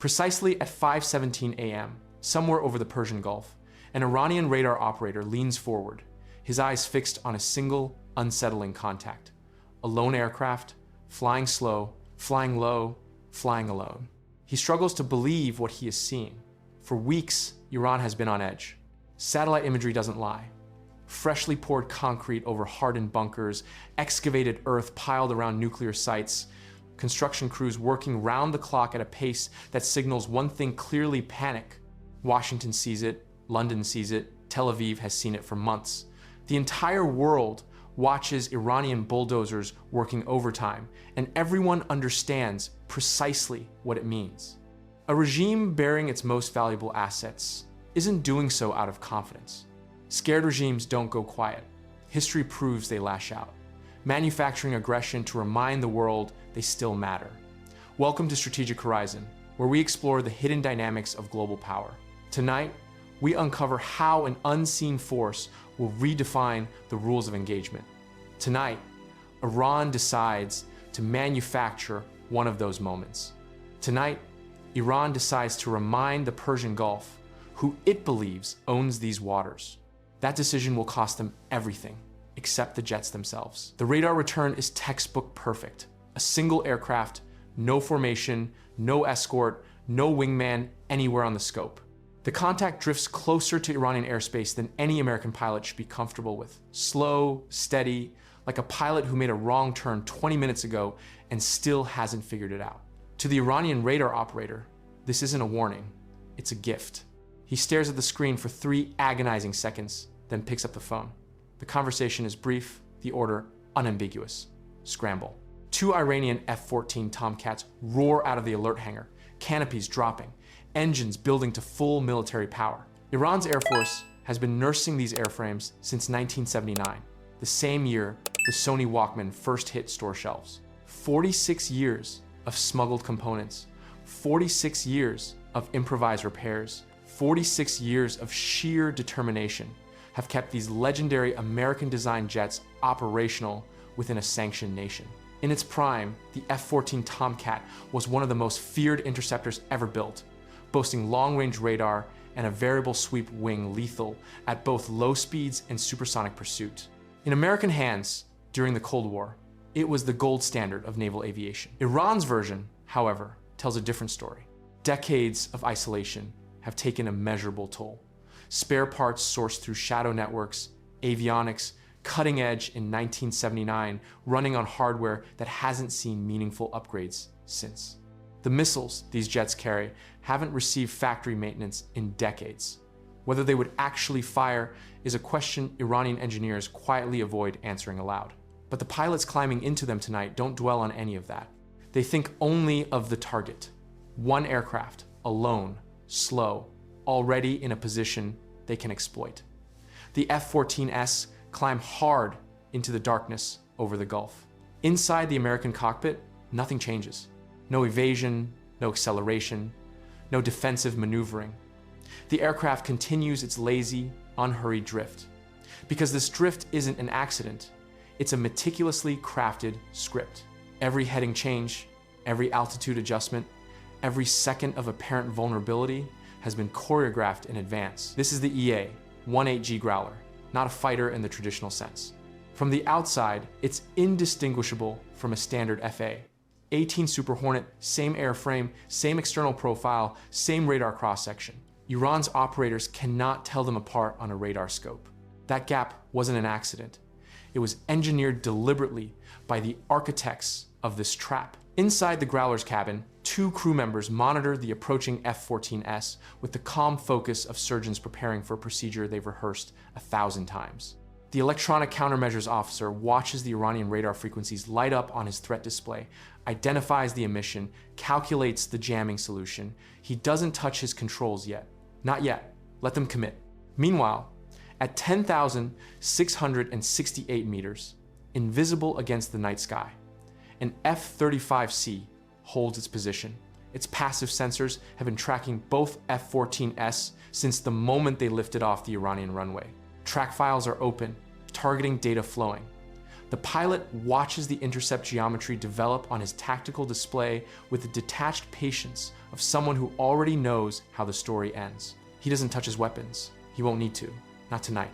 Precisely at 5:17 a.m., somewhere over the Persian Gulf, an Iranian radar operator leans forward, his eyes fixed on a single, unsettling contact. A lone aircraft, flying slow, flying low, flying alone. He struggles to believe what he is seeing. For weeks, Iran has been on edge. Satellite imagery doesn't lie. Freshly poured concrete over hardened bunkers, excavated earth piled around nuclear sites, construction crews working round the clock at a pace that signals one thing clearly: panic. Washington sees it, London sees it, Tel Aviv has seen it for months. The entire world watches Iranian bulldozers working overtime, and everyone understands precisely what it means. A regime bearing its most valuable assets isn't doing so out of confidence. Scared regimes don't go quiet. History proves they lash out, manufacturing aggression to remind the world they still matter. Welcome to Strategic Horizon, where we explore the hidden dynamics of global power. Tonight, we uncover how an unseen force will redefine the rules of engagement. Tonight, Iran decides to manufacture one of those moments. Tonight, Iran decides to remind the Persian Gulf who it believes owns these waters. That decision will cost them everything, except the jets themselves. The radar return is textbook perfect. A single aircraft, no formation, no escort, no wingman anywhere on the scope. The contact drifts closer to Iranian airspace than any American pilot should be comfortable with. Slow, steady, like a pilot who made a wrong turn 20 minutes ago and still hasn't figured it out. To the Iranian radar operator, this isn't a warning, it's a gift. He stares at the screen for 3 agonizing seconds, then picks up the phone. The conversation is brief, the order unambiguous: scramble. 2 Iranian F-14 Tomcats roar out of the alert hangar, canopies dropping, engines building to full military power. Iran's Air Force has been nursing these airframes since 1979, the same year the Sony Walkman first hit store shelves. 46 years of smuggled components, 46 years of improvised repairs, 46 years of sheer determination have kept these legendary American-designed jets operational within a sanctioned nation. In its prime, the F-14 Tomcat was one of the most feared interceptors ever built, boasting long-range radar and a variable sweep wing lethal at both low speeds and supersonic pursuit. In American hands, during the Cold War, it was the gold standard of naval aviation. Iran's version, however, tells a different story. Decades of isolation have taken a measurable toll. Spare parts sourced through shadow networks, avionics, cutting edge in 1979, running on hardware that hasn't seen meaningful upgrades since. The missiles these jets carry haven't received factory maintenance in decades. Whether they would actually fire is a question Iranian engineers quietly avoid answering aloud. But the pilots climbing into them tonight don't dwell on any of that. They think only of the target. One aircraft, alone, slow, already in a position they can exploit. The F-14S climb hard into the darkness over the Gulf. Inside the American cockpit, nothing changes. No evasion, no acceleration, no defensive maneuvering. The aircraft continues its lazy, unhurried drift. Because this drift isn't an accident, it's a meticulously crafted script. Every heading change, every altitude adjustment, every second of apparent vulnerability has been choreographed in advance. This is the EA, 18G Growler, not a fighter in the traditional sense. From the outside, it's indistinguishable from a standard FA. 18 Super Hornet, same airframe, same external profile, same radar cross-section. Iran's operators cannot tell them apart on a radar scope. That gap wasn't an accident. It was engineered deliberately by the architects of this trap. Inside the Growler's cabin, 2 crew members monitor the approaching F-14S with the calm focus of surgeons preparing for a procedure they've rehearsed 1,000 times. The electronic countermeasures officer watches the Iranian radar frequencies light up on his threat display, identifies the emission, calculates the jamming solution. He doesn't touch his controls yet. Not yet. Let them commit. Meanwhile, at 10,668 meters, invisible against the night sky, an F-35C holds its position. Its passive sensors have been tracking both F-14S since the moment they lifted off the Iranian runway. Track files are open, targeting data flowing. The pilot watches the intercept geometry develop on his tactical display with the detached patience of someone who already knows how the story ends. He doesn't touch his weapons. He won't need to. Not tonight.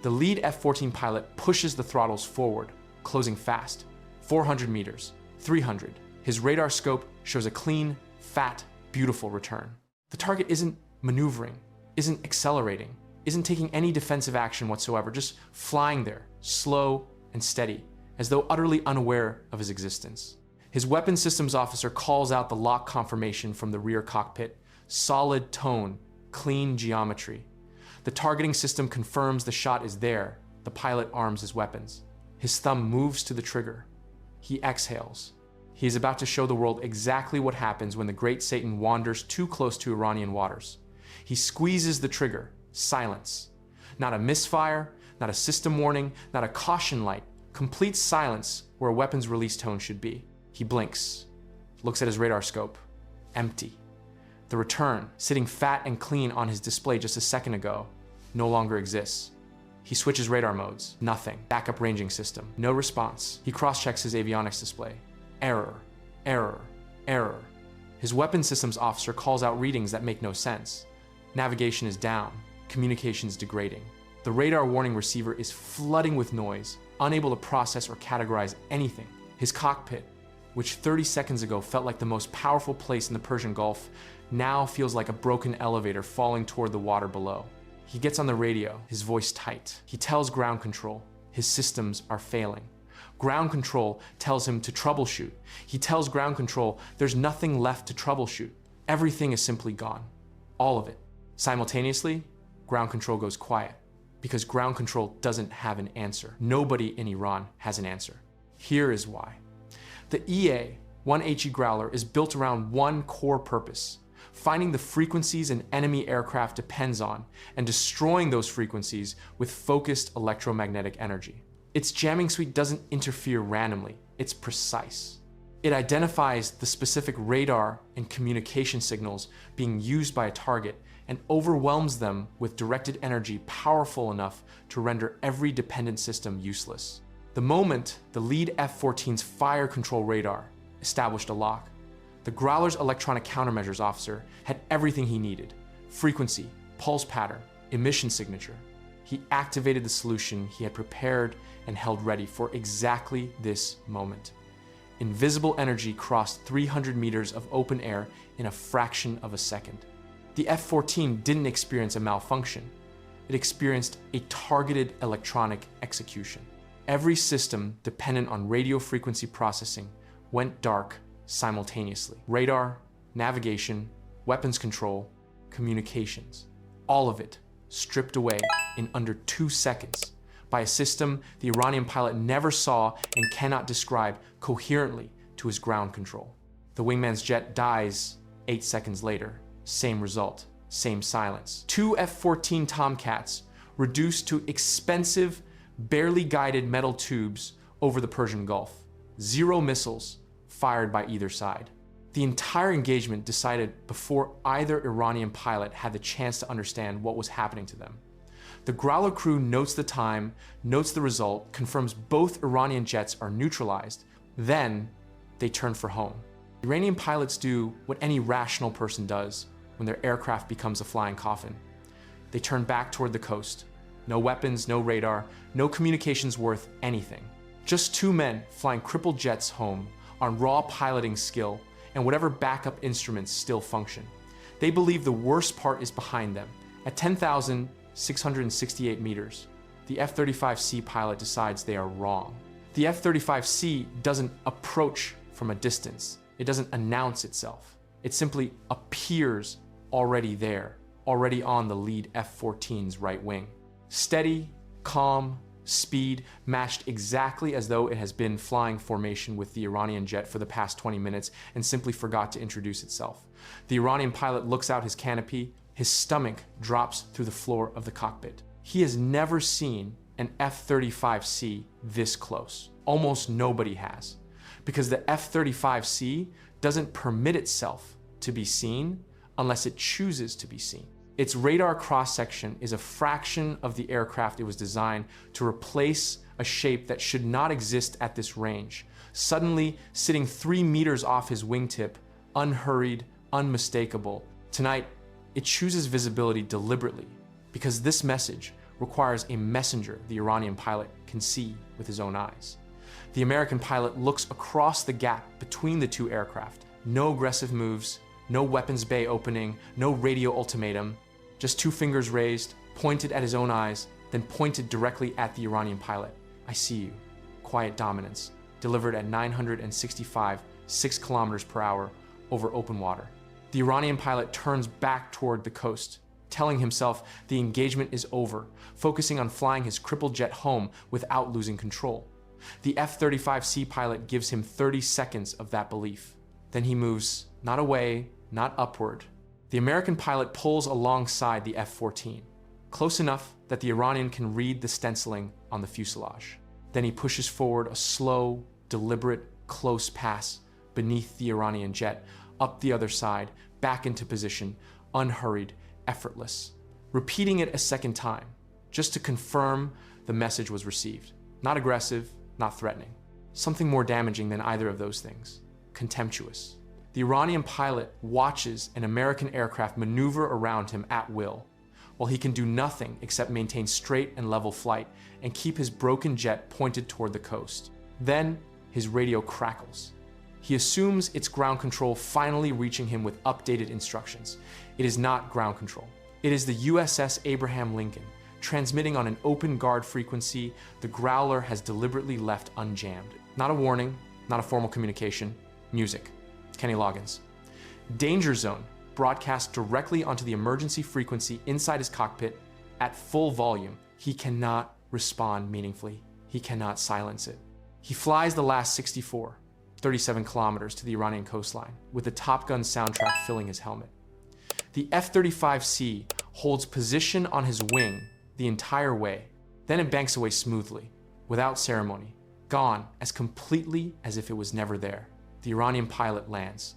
The lead F-14 pilot pushes the throttles forward, closing fast. 400 meters, 300. His radar scope shows a clean, fat, beautiful return. The target isn't maneuvering, isn't accelerating, isn't taking any defensive action whatsoever, just flying there, slow and steady, as though utterly unaware of his existence. His weapons systems officer calls out the lock confirmation from the rear cockpit. Solid tone, clean geometry. The targeting system confirms the shot is there. The pilot arms his weapons. His thumb moves to the trigger. He exhales. He is about to show the world exactly what happens when the great Satan wanders too close to Iranian waters. He squeezes the trigger. Silence. Not a misfire, not a system warning, not a caution light. Complete silence where a weapons release tone should be. He blinks, looks at his radar scope. Empty. The return, sitting fat and clean on his display just a second ago, no longer exists. He switches radar modes. Nothing. Backup ranging system. No response. He cross-checks his avionics display. Error. Error. Error. His weapons systems officer calls out readings that make no sense. Navigation is down. Communications degrading. The radar warning receiver is flooding with noise, unable to process or categorize anything. His cockpit, which 30 seconds ago felt like the most powerful place in the Persian Gulf, now feels like a broken elevator falling toward the water below. He gets on the radio, his voice tight. He tells ground control his systems are failing. Ground control tells him to troubleshoot. He tells ground control there's nothing left to troubleshoot. Everything is simply gone. All of it. Simultaneously, ground control goes quiet because ground control doesn't have an answer. Nobody in Iran has an answer. Here is why. The EA-1HE Growler is built around one core purpose: finding the frequencies an enemy aircraft depends on and destroying those frequencies with focused electromagnetic energy. Its jamming suite doesn't interfere randomly, it's precise. It identifies the specific radar and communication signals being used by a target and overwhelms them with directed energy powerful enough to render every dependent system useless. The moment the lead F-14's fire control radar established a lock, the Growler's electronic countermeasures officer had everything he needed: frequency, pulse pattern, emission signature. He activated the solution he had prepared and held ready for exactly this moment. Invisible energy crossed 300 meters of open air in a fraction of a second. The F-14 didn't experience a malfunction. It experienced a targeted electronic execution. Every system dependent on radio frequency processing went dark simultaneously. Radar, navigation, weapons control, communications. All of it stripped away in under 2 seconds by a system the Iranian pilot never saw and cannot describe coherently to his ground control. The wingman's jet dies 8 seconds later. Same result, same silence. 2 F-14 Tomcats reduced to expensive, barely guided metal tubes over the Persian Gulf. 0 missiles fired by either side. The entire engagement decided before either Iranian pilot had the chance to understand what was happening to them. The Growler crew notes the time, notes the result, confirms both Iranian jets are neutralized, then they turn for home. Iranian pilots do what any rational person does when their aircraft becomes a flying coffin. They turn back toward the coast. No weapons, no radar, no communications worth anything. Just 2 men flying crippled jets home on raw piloting skill and whatever backup instruments still function. They believe the worst part is behind them. At 10,668 meters, the F-35C pilot decides they are wrong. The F-35C doesn't approach from a distance. It doesn't announce itself. It simply appears already there, already on the lead F-14's right wing. Steady, calm, speed matched exactly as though it has been flying formation with the Iranian jet for the past 20 minutes and simply forgot to introduce itself. The Iranian pilot looks out his canopy, his stomach drops through the floor of the cockpit. He has never seen an F-35C this close. Almost nobody has, because the F-35C doesn't permit itself to be seen unless it chooses to be seen. Its radar cross-section is a fraction of the aircraft it was designed to replace a shape that should not exist at this range, suddenly sitting 3 meters off his wingtip, unhurried, unmistakable. Tonight, it chooses visibility deliberately because this message requires a messenger the Iranian pilot can see with his own eyes. The American pilot looks across the gap between the two aircraft. No aggressive moves, no weapons bay opening, no radio ultimatum, just 2 fingers raised, pointed at his own eyes, then pointed directly at the Iranian pilot. I see you. Quiet dominance, delivered at 965, 6 kilometers per hour over open water. The Iranian pilot turns back toward the coast, telling himself the engagement is over, focusing on flying his crippled jet home without losing control. The F-35C pilot gives him 30 seconds of that belief. Then he moves, not away, not upward. The American pilot pulls alongside the F-14, close enough that the Iranian can read the stenciling on the fuselage. Then he pushes forward a slow, deliberate, close pass beneath the Iranian jet, up the other side, back into position, unhurried, effortless. Repeating it a second time, just to confirm the message was received. Not aggressive, not threatening. Something more damaging than either of those things. Contemptuous. The Iranian pilot watches an American aircraft maneuver around him at will, while he can do nothing except maintain straight and level flight and keep his broken jet pointed toward the coast. Then, his radio crackles. He assumes it's ground control finally reaching him with updated instructions. It is not ground control. It is the USS Abraham Lincoln, transmitting on an open guard frequency the Growler has deliberately left unjammed. Not a warning, not a formal communication, music. Kenny Loggins. Danger Zone, broadcast directly onto the emergency frequency inside his cockpit at full volume. He cannot respond meaningfully. He cannot silence it. He flies the last 64, 37 kilometers to the Iranian coastline, with the Top Gun soundtrack filling his helmet. The F-35C holds position on his wing the entire way, then it banks away smoothly, without ceremony, gone as completely as if it was never there. The Iranian pilot lands.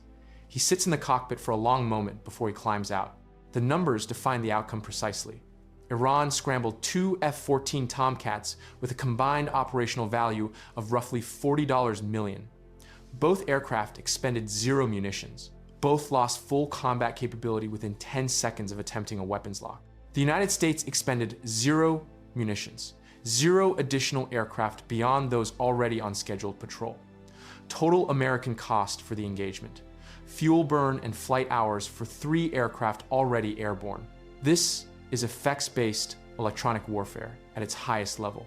He sits in the cockpit for a long moment before he climbs out. The numbers define the outcome precisely. Iran scrambled 2 F-14 Tomcats with a combined operational value of roughly $40 million. Both aircraft expended 0 munitions. Both lost full combat capability within 10 seconds of attempting a weapons lock. The United States expended 0 munitions, 0 additional aircraft beyond those already on scheduled patrol. Total American cost for the engagement: fuel burn and flight hours for 3 aircraft already airborne. This is effects-based electronic warfare at its highest level.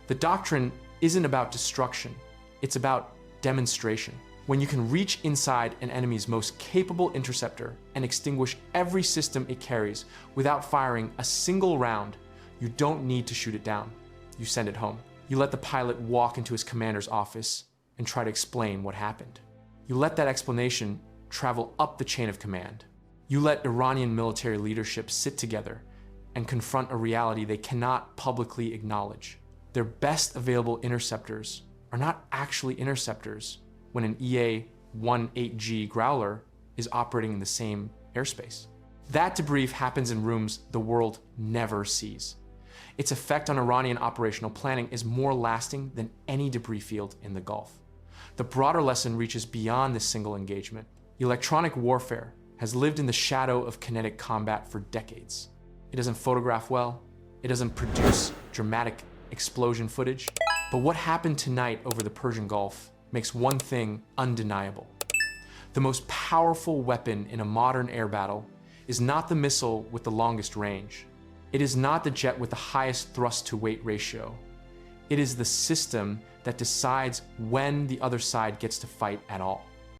The doctrine isn't about destruction, it's about demonstration. When you can reach inside an enemy's most capable interceptor and extinguish every system it carries without firing a single round, you don't need to shoot it down. You send it home. You let the pilot walk into his commander's office and try to explain what happened. You let that explanation travel up the chain of command. You let Iranian military leadership sit together and confront a reality they cannot publicly acknowledge. Their best available interceptors are not actually interceptors when an EA-18G Growler is operating in the same airspace. That debrief happens in rooms the world never sees. Its effect on Iranian operational planning is more lasting than any debris field in the Gulf. The broader lesson reaches beyond this single engagement. Electronic warfare has lived in the shadow of kinetic combat for decades. It doesn't photograph well, it doesn't produce dramatic explosion footage, but what happened tonight over the Persian Gulf makes one thing undeniable. The most powerful weapon in a modern air battle is not the missile with the longest range. It is not the jet with the highest thrust-to-weight ratio. It is the system that decides when the other side gets to fight at all.